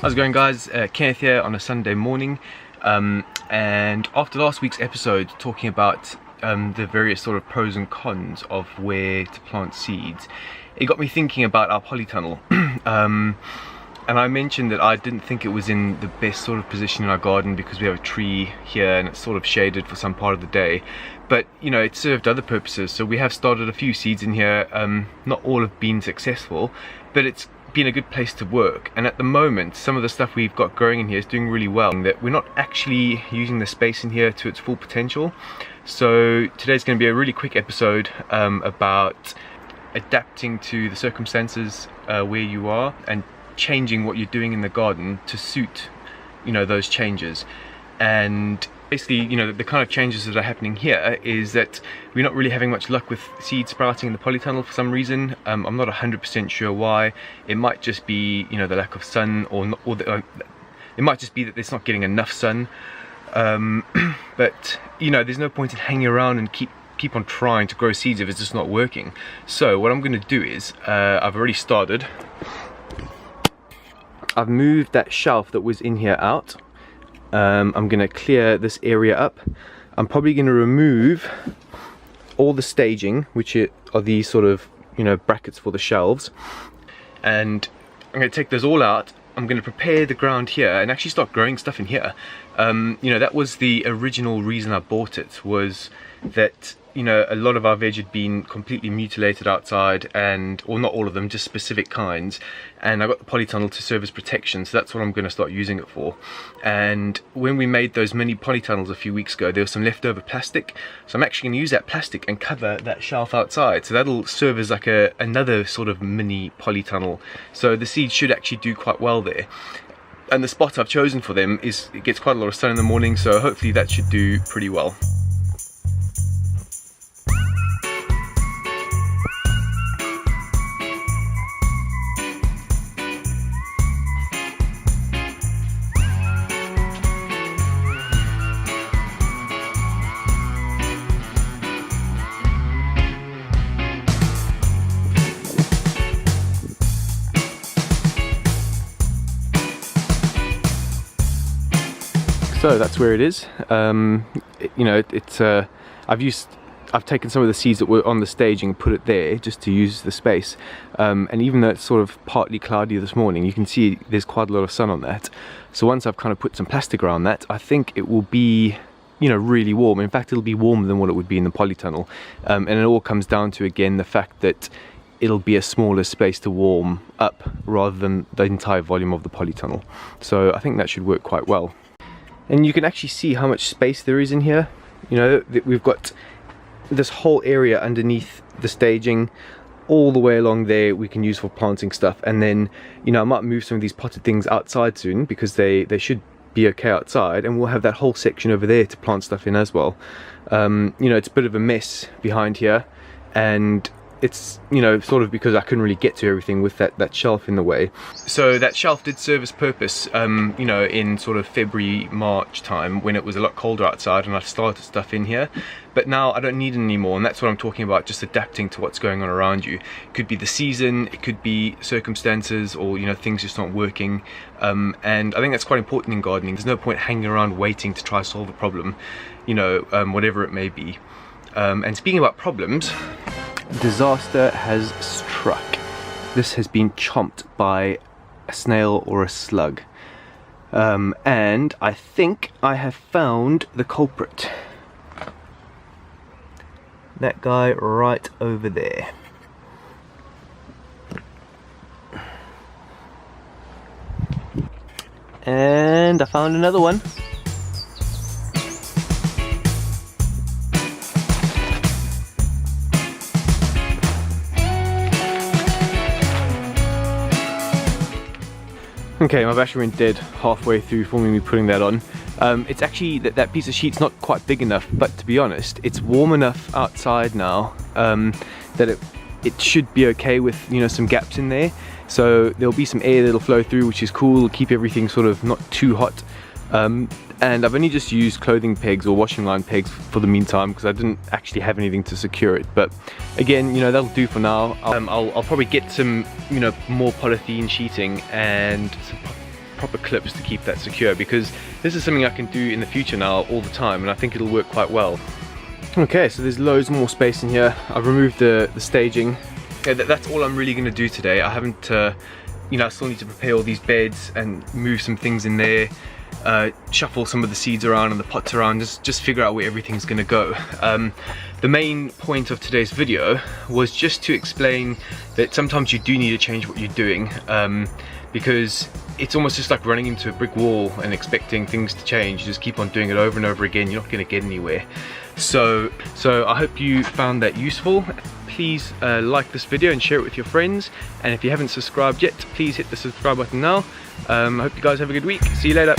How's it going, guys? Kenneth here on a Sunday morning, and after last week's episode talking about the various sort of pros and cons of where to plant seeds, it got me thinking about our polytunnel. And I mentioned that I didn't think it was in the best sort of position in our garden because we have a tree here and it's sort of shaded for some part of the day, but you know, it served other purposes. So we have started a few seeds in here. Not all have been successful, but it's been a good place to work, and at the moment some of the stuff we've got growing in here is doing really well, that we're not actually using the space in here to its full potential. So today's going to be a really quick episode about adapting to the circumstances where you are and changing what you're doing in the garden to suit, you know, those changes. And basically, you know, the kind of changes that are happening here is that we're not really having much luck with seed sprouting in the polytunnel for some reason. I'm not 100% sure why. It might just be, you know, the lack of sun, it might just be that it's not getting enough sun. But you know, there's no point in hanging around and keep on trying to grow seeds if it's just not working. So what I'm going to do is, I've already started. I've moved that shelf that was in here out. I'm going to clear this area up. I'm probably going to remove all the staging, which are these sort of, you know, brackets for the shelves, and I'm going to take those all out. I'm going to prepare the ground here and actually start growing stuff in here. You know, that was the original reason I bought it, was that, you know, a lot of our veg had been completely mutilated outside, or not all of them, just specific kinds, and I got the polytunnel to serve as protection, so that's what I'm going to start using it for. And when we made those mini polytunnels a few weeks ago, there was some leftover plastic, so I'm actually going to use that plastic and cover that shelf outside, so that'll serve as like another sort of mini polytunnel. So the seeds should actually do quite well there. And the spot I've chosen for them it gets quite a lot of sun in the morning, so hopefully that should do pretty well. So that's where it is. You know, I've taken some of the seeds that were on the staging and put it there just to use the space. And even though it's sort of partly cloudy this morning, you can see there's quite a lot of sun on that. So once I've kind of put some plastic around that, I think it will be, you know, really warm. In fact, it'll be warmer than what it would be in the polytunnel. And it all comes down to, again, the fact that it'll be a smaller space to warm up rather than the entire volume of the polytunnel. So I think that should work quite well. And you can actually see how much space there is in here. You know, we've got this whole area underneath the staging, all the way along there we can use for planting stuff. And then, you know, I might move some of these potted things outside soon because they should be okay outside, and we'll have that whole section over there to plant stuff in as well. You know, it's a bit of a mess behind here, and it's, you know, sort of because I couldn't really get to everything with that shelf in the way. So that shelf did serve its purpose, you know, in sort of February, March time when it was a lot colder outside and I started stuff in here. But now I don't need it anymore, and that's what I'm talking about, just adapting to what's going on around you. It could be the season, it could be circumstances, or, you know, things just not working. And I think that's quite important in gardening. There's no point hanging around waiting to try to solve a problem, you know, whatever it may be. And speaking about problems, disaster has struck. This has been chomped by a snail or a slug. And I think I have found the culprit. That guy right over there. And I found another one. Okay, my battery went dead halfway through filming me putting that on. It's actually, that piece of sheet's not quite big enough, but to be honest, it's warm enough outside now that it should be okay with, you know, some gaps in there. So there'll be some air that'll flow through, which is cool, keep everything sort of not too hot. And I've only just used clothing pegs or washing line pegs for the meantime because I didn't actually have anything to secure it. But again, you know, that'll do for now. I'll probably get some, you know, more polythene sheeting and proper clips to keep that secure, because this is something I can do in the future now all the time, and I think it'll work quite well. Okay, so there's loads more space in here. I've removed the staging. Yeah, that's all I'm really going to do today. I haven't, you know, I still need to prepare all these beds and move some things in there, shuffle some of the seeds around and the pots around, just figure out where everything's going to go. The main point of today's video was just to explain that sometimes you do need to change what you're doing, because it's almost just like running into a brick wall and expecting things to change. You just keep on doing it over and over again, you're not going to get anywhere. So I hope you found that useful. Please like this video and share it with your friends, and if you haven't subscribed yet, please hit the subscribe button now. I hope you guys have a good week. See you later.